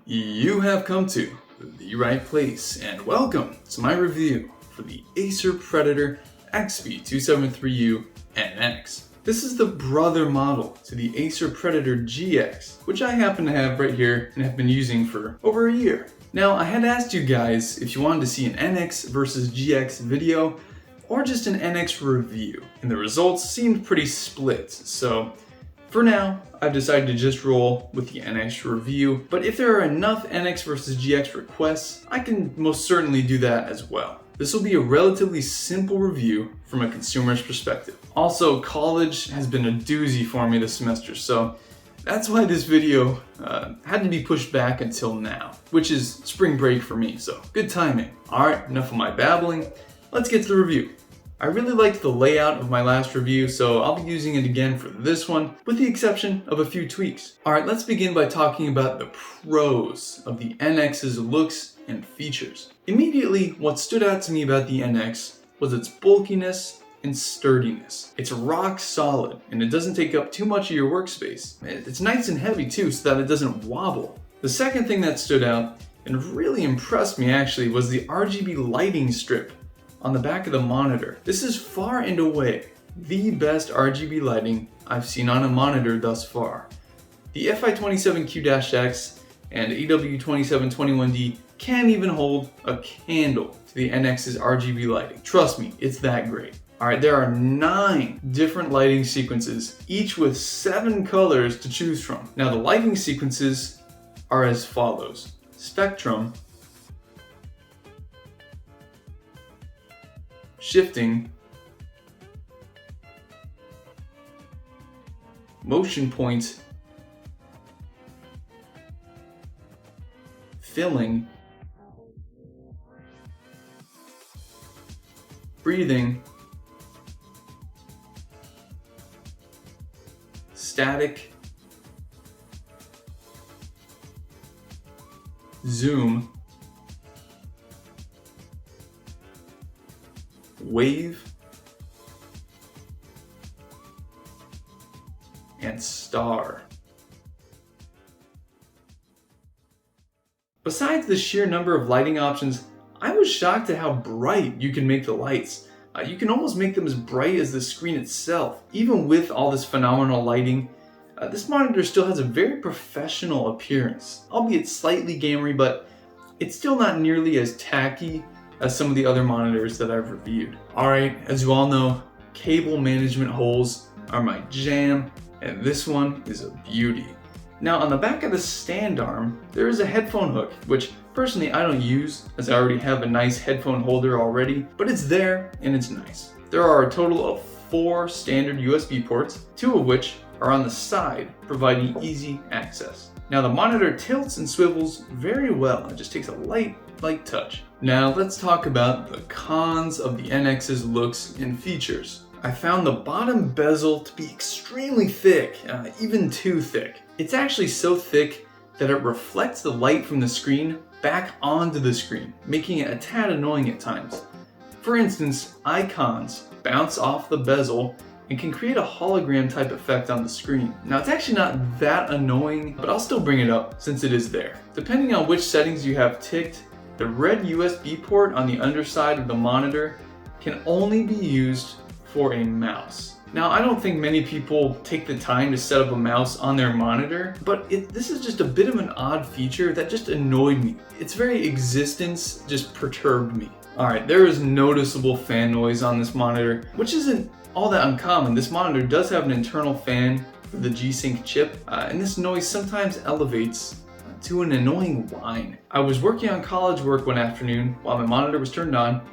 You have come to the right place, and welcome to my review for the Acer Predator XB273U NX. This is the brother model to the Acer Predator GX, which I happen to have right here and have been using for over a year. Now, I had asked you guys if you wanted to see an NX versus GX video or just an NX review, and the results seemed pretty split, so for now, I've decided to just roll with the NX review, but if there are enough NX versus GX requests, I can most certainly do that as well. This will be a relatively simple review from a consumer's perspective. Also, college has been a doozy for me this semester, so that's why this video had to be pushed back until now, which is spring break for me, so good timing. Alright, enough of my babbling, let's get to the review. I really liked the layout of my last review, so I'll be using it again for this one, with the exception of a few tweaks. Alright, let's begin by talking about the pros of the NX's looks and features. Immediately, what stood out to me about the NX was its bulkiness and sturdiness. It's rock solid, and it doesn't take up too much of your workspace. It's nice and heavy too, so that it doesn't wobble. The second thing that stood out, and really impressed me actually, was the RGB lighting strip on the back of the monitor. This is far and away the best RGB lighting I've seen on a monitor thus far. The FI27Q-X and AW2721D can't even hold a candle to the NX's RGB lighting. Trust me, it's that great. Alright, there are 9 different lighting sequences, each with 7 colors to choose from. Now the lighting sequences are as follows: spectrum, shifting, motion point, filling, breathing, static, zoom, wave, and star. Besides the sheer number of lighting options, I was shocked at how bright you can make the lights. You can almost make them as bright as the screen itself. Even with all this phenomenal lighting, this monitor still has a very professional appearance, albeit slightly gamery, but it's still not nearly as tacky as some of the other monitors that I've reviewed. Alright, as you all know, cable management holes are my jam, and this one is a beauty. Now on the back of the stand arm, there is a headphone hook, which personally I don't use as I already have a nice headphone holder already, but it's there and it's nice. There are a total of 4 standard USB ports, 2 of which are on the side, providing easy access. Now the monitor tilts and swivels very well, it just takes a light touch. Now let's talk about the cons of the NX's looks and features. I found the bottom bezel to be extremely thick, even too thick. It's actually so thick that it reflects the light from the screen back onto the screen, making it a tad annoying at times. For instance, icons bounce off the bezel and can create a hologram type effect on the screen. Now it's actually not that annoying, but I'll still bring it up since it is there. Depending on which settings you have ticked, the red USB port on the underside of the monitor can only be used for a mouse. Now I don't think many people take the time to set up a mouse on their monitor, but this is just a bit of an odd feature that just annoyed me. Its very existence just perturbed me. Alright, there is noticeable fan noise on this monitor, which isn't all that uncommon. This monitor does have an internal fan for the G-Sync chip, and this noise sometimes elevates to an annoying whine. I was working on college work one afternoon while my monitor was turned on,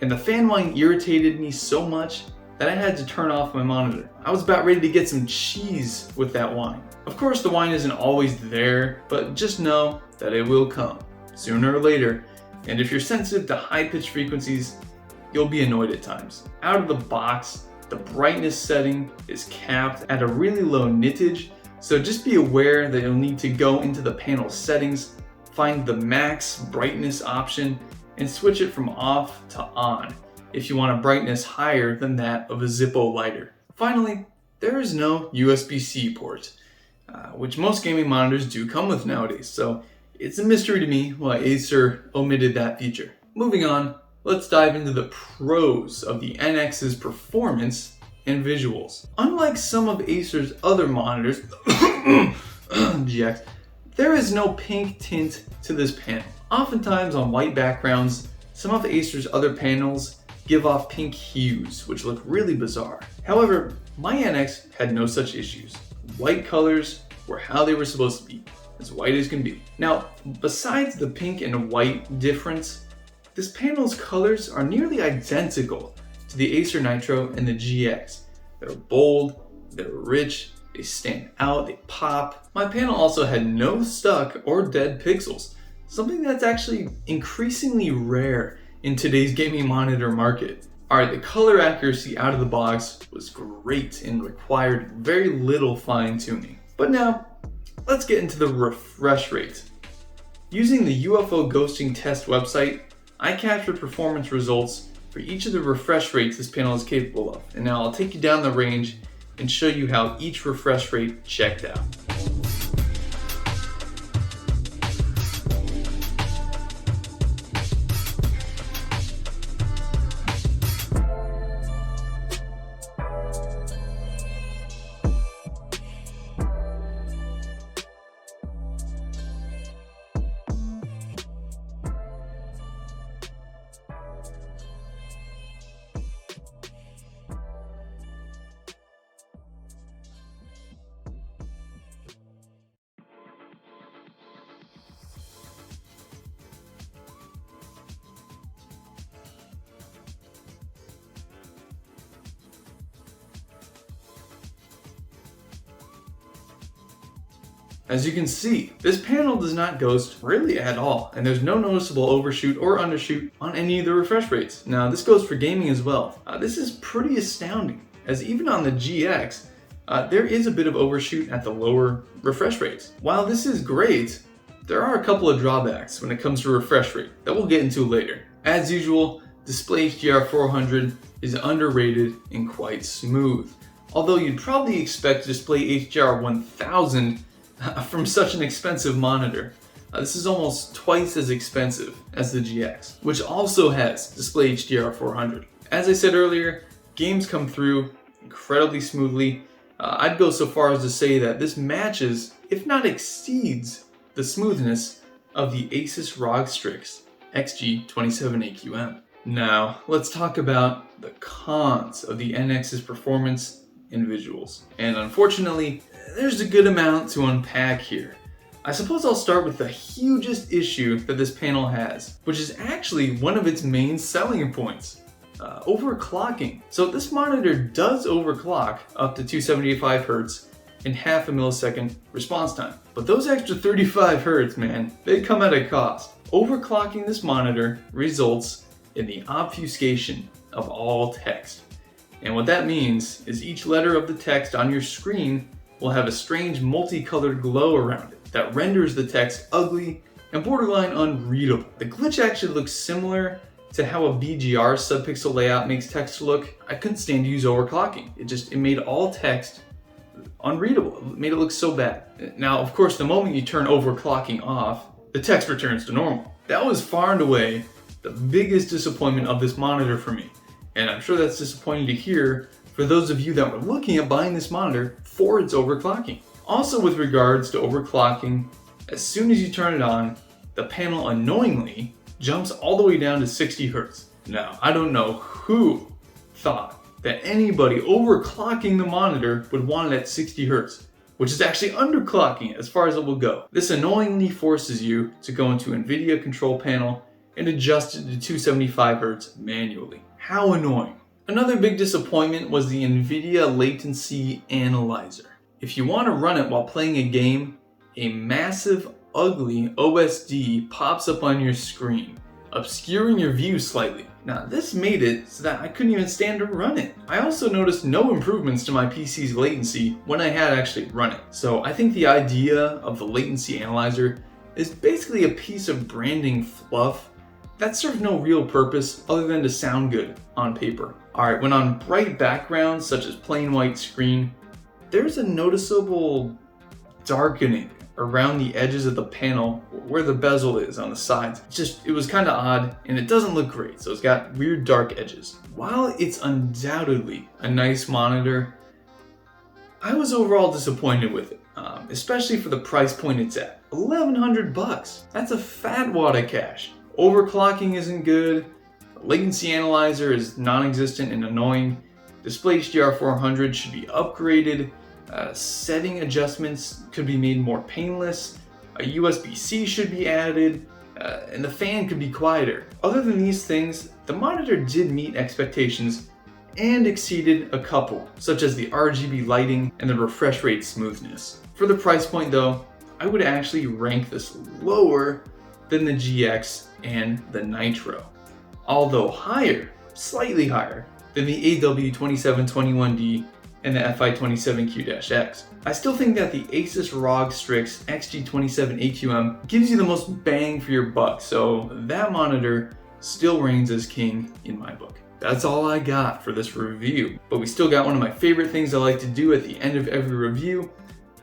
and the fan whine irritated me so much that I had to turn off my monitor. I was about ready to get some cheese with that whine. Of course the whine isn't always there, but just know that it will come, sooner or later, and if you're sensitive to high-pitched frequencies, you'll be annoyed at times. Out of the box, the brightness setting is capped at a really low nittage, so just be aware that you'll need to go into the panel settings, find the max brightness option, and switch it from off to on if you want a brightness higher than that of a Zippo lighter. Finally, there is no USB-C port, which most gaming monitors do come with nowadays, so It's a mystery to me why Acer omitted that feature. Moving on, let's dive into the pros of the NX's performance and visuals. Unlike some of Acer's other monitors, GX, there is no pink tint to this panel. Oftentimes on white backgrounds, some of Acer's other panels give off pink hues, which look really bizarre. However, my NX had no such issues. White colors were how they were supposed to be, as white as can be. Now, besides the pink and white difference, this panel's colors are nearly identical to the Acer Nitro and the GX. They're bold, they're rich, they stand out, they pop. My panel also had no stuck or dead pixels, something that's actually increasingly rare in today's gaming monitor market. Alright, the color accuracy out of the box was great and required very little fine tuning. But now, let's get into the refresh rate. Using the UFO ghosting test website, I captured performance results for each of the refresh rates this panel is capable of. And now I'll take you down the range and show you how each refresh rate checked out. As you can see, this panel does not ghost really at all, and there's no noticeable overshoot or undershoot on any of the refresh rates. Now, this goes for gaming as well. This is pretty astounding, as even on the GX, there is a bit of overshoot at the lower refresh rates. While this is great, there are a couple of drawbacks when it comes to refresh rate that we'll get into later. As usual, Display HDR 400 is underrated and quite smooth, although you'd probably expect Display HDR 1000 from such an expensive monitor. This is almost twice as expensive as the GX, which also has Display HDR 400. As I said earlier, games come through incredibly smoothly. I'd go so far as to say that this matches, if not exceeds, the smoothness of the Asus ROG Strix XG27AQM. Now, let's talk about the cons of the NX's performance and visuals. And unfortunately, there's a good amount to unpack here. I suppose I'll start with the hugest issue that this panel has, which is actually one of its main selling points. Overclocking. So this monitor does overclock up to 275 Hz in half a millisecond response time. But those extra 35 Hz, man, they come at a cost. Overclocking this monitor results in the obfuscation of all text. And what that means is each letter of the text on your screen will have a strange multicolored glow around it that renders the text ugly and borderline unreadable. The glitch actually looks similar to how a BGR subpixel layout makes text look. I couldn't stand to use overclocking. It made all text unreadable. It made it look so bad. Now, of course, the moment you turn overclocking off, the text returns to normal. That was far and away the biggest disappointment of this monitor for me. And I'm sure that's disappointing to hear for those of you that were looking at buying this monitor for its overclocking. Also, with regards to overclocking, as soon as you turn it on, the panel annoyingly jumps all the way down to 60 Hz. Now, I don't know who thought that anybody overclocking the monitor would want it at 60 Hz, which is actually underclocking it as far as it will go. This annoyingly forces you to go into NVIDIA control panel and adjust it to 275 Hz manually. How annoying. Another big disappointment was the NVIDIA Latency Analyzer. If you want to run it while playing a game, a massive, ugly OSD pops up on your screen, obscuring your view slightly. Now, this made it so that I couldn't even stand to run it. I also noticed no improvements to my PC's latency when I had actually run it. So I think the idea of the Latency Analyzer is basically a piece of branding fluff that serves no real purpose other than to sound good on paper. Alright, when on bright backgrounds such as plain white screen, there's a noticeable darkening around the edges of the panel where the bezel is on the sides. It was kind of odd, and it doesn't look great, so it's got weird dark edges. While it's undoubtedly a nice monitor, I was overall disappointed with it, especially for the price point it's at. 1,100 bucks. That's a fat wad of cash. Overclocking isn't good. Latency analyzer is non-existent and annoying. Display HDR 400 should be upgraded. Setting adjustments could be made more painless. A USB-C should be added, and the fan could be quieter. Other than these things, the monitor did meet expectations and exceeded a couple, such as the RGB lighting and the refresh rate smoothness. For the price point though, I would actually rank this lower than the GX and the Nitro, although higher, slightly higher, than the AW2721D and the FI27Q-X. I still think that the Asus ROG Strix XG27AQM gives you the most bang for your buck, so that monitor still reigns as king in my book. That's all I got for this review, but we still got one of my favorite things I like to do at the end of every review: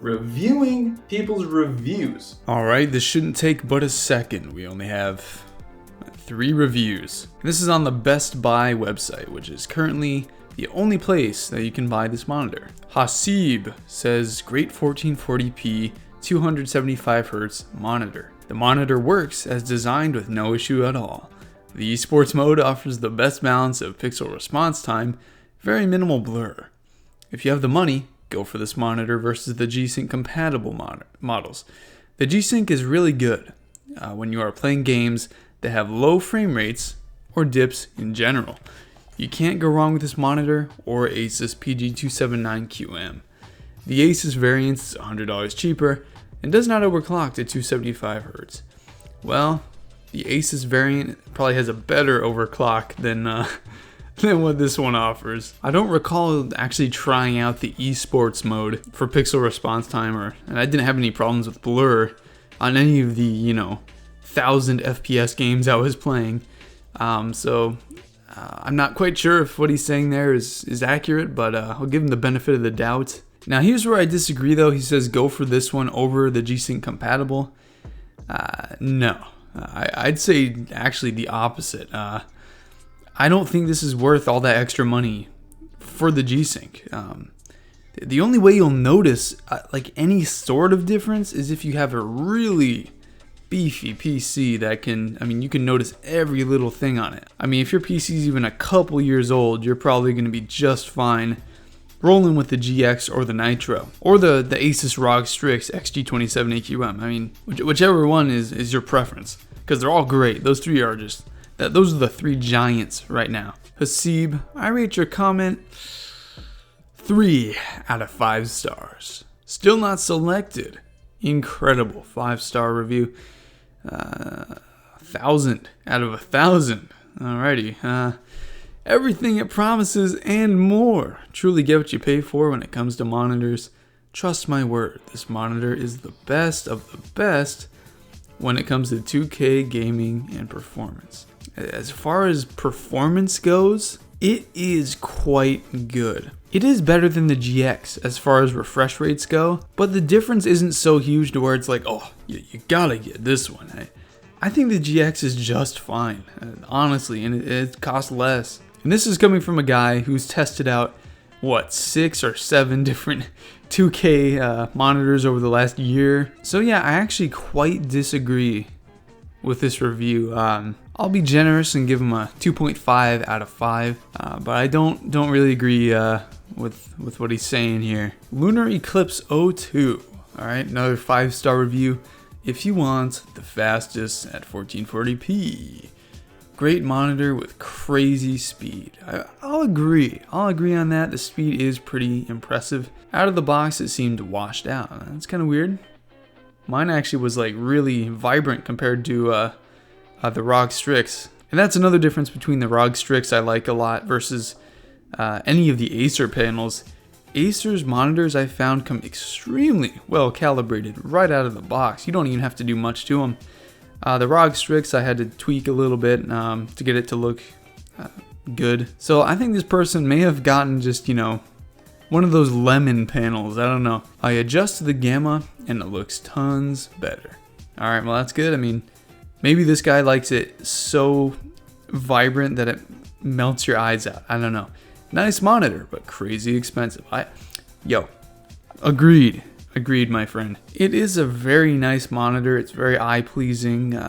reviewing people's reviews. Alright, this shouldn't take but a second. We only have 3 reviews. This is on the Best Buy website, which is currently the only place that you can buy this monitor. Hasib says, great 1440p 275Hz monitor. The monitor works as designed with no issue at all. The esports mode offers the best balance of pixel response time, very minimal blur. If you have the money, go for this monitor versus the G-Sync compatible models. The G-Sync is really good when you are playing games that have low frame rates or dips in general. You can't go wrong with this monitor or Asus PG279QM. The Asus variant is $100 cheaper and does not overclock to 275Hz. Well, the Asus variant probably has a better overclock than what this one offers. I don't recall actually trying out the esports mode for pixel response time, and I didn't have any problems with blur on any of the 1000 FPS games I was playing. I'm not quite sure if what he's saying there is accurate, but I'll give him the benefit of the doubt. Now here's where I disagree though. He says go for this one over the G-Sync compatible. No, I'd say actually the opposite. I don't think this is worth all that extra money for the G-Sync. The only way you'll notice like any sort of difference is if you have a really beefy PC that you can notice every little thing on it. If your PC is even a couple years old, you're probably going to be just fine rolling with the GX or the Nitro or the Asus ROG Strix XG27AQM. Whichever one is your preference, because they're all great. Those three are those are the 3 giants right now. Hasib, I rate your comment 3 out of 5 stars. Still not selected. Incredible 5-star review. 1,000 out of 1,000. Alrighty. Everything it promises and more. Truly get what you pay for when it comes to monitors. Trust my word, this monitor is the best of the best when it comes to 2K gaming and performance. As far as performance goes, it is quite good. It is better than the GX as far as refresh rates go, but the difference isn't so huge to where it's like, oh, you gotta get this one. I think the GX is just fine, honestly, and it costs less. And this is coming from a guy who's tested out, 6 or 7 different 2K monitors over the last year. So yeah, I actually quite disagree with this review. I'll be generous and give him a 2.5 out of 5, but I don't really agree with what he's saying here. Lunar Eclipse 02. All right, another 5-star review. If you want the fastest at 1440p, great monitor with crazy speed. I'll agree on that. The speed is pretty impressive. Out of the box, it seemed washed out. That's kind of weird. Mine actually was like really vibrant compared to the ROG Strix. And that's another difference between the ROG Strix I like a lot versus any of the Acer panels. Acer's monitors I found come extremely well calibrated right out of the box. You don't even have to do much to them. The ROG Strix I had to tweak a little bit to get it to look good. So I think this person may have gotten just, one of those lemon panels. I don't know. I adjusted the gamma and it looks tons better. All right, well that's good. I mean, maybe this guy likes it so vibrant that it melts your eyes out. I don't know. Nice monitor, but crazy expensive. Agreed, my friend. It is a very nice monitor. It's very eye-pleasing.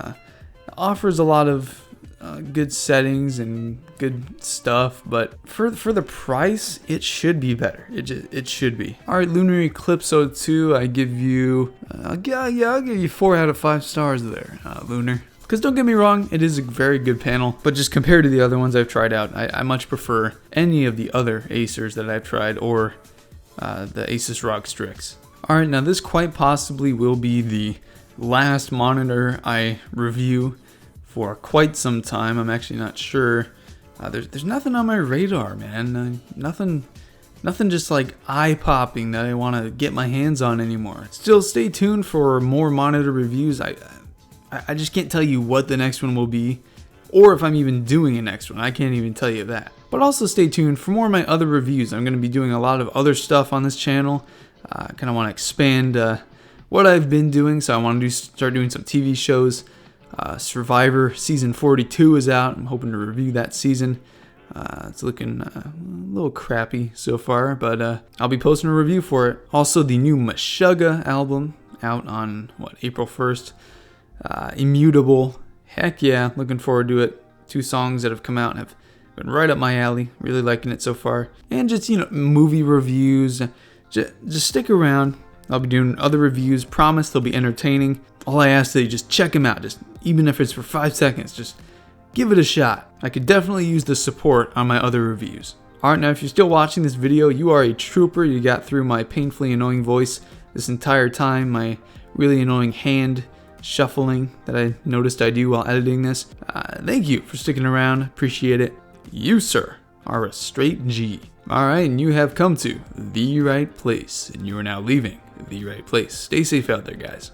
Offers a lot of good settings and good stuff, but for the price, it should be better. It should be. All right, Lunar Eclipse 02. I give you, I'll give you 4 out of 5 stars there, Lunar. Because don't get me wrong, it is a very good panel, but just compared to the other ones I've tried out, I much prefer any of the other Acers that I've tried, or the Asus ROG Strix. Alright, now this quite possibly will be the last monitor I review for quite some time. I'm actually not sure. There's nothing on my radar, man. Nothing just like eye-popping that I want to get my hands on anymore. Still, stay tuned for more monitor reviews. I just can't tell you what the next one will be, or if I'm even doing a next one. I can't even tell you that. But also stay tuned for more of my other reviews. I'm going to be doing a lot of other stuff on this channel. I kind of want to expand what I've been doing, so I want to start doing some TV shows. Survivor Season 42 is out. I'm hoping to review that season. It's looking a little crappy so far, but I'll be posting a review for it. Also, the new Meshuggah album out on, April 1st. Immutable. Heck yeah, looking forward to it. 2 songs that have come out and have been right up my alley. Really liking it so far. And just, movie reviews. Just stick around. I'll be doing other reviews. Promise they'll be entertaining. All I ask is that you just check them out. Just even if it's for 5 seconds, just give it a shot. I could definitely use the support on my other reviews. Alright, now if you're still watching this video, you are a trooper. You got through my painfully annoying voice this entire time. My really annoying hand shuffling that I noticed I do while editing this. Thank you for sticking around. Appreciate it. You, sir, are a straight G. Alright, and you have come to the right place, and you are now leaving the right place. Stay safe out there, guys.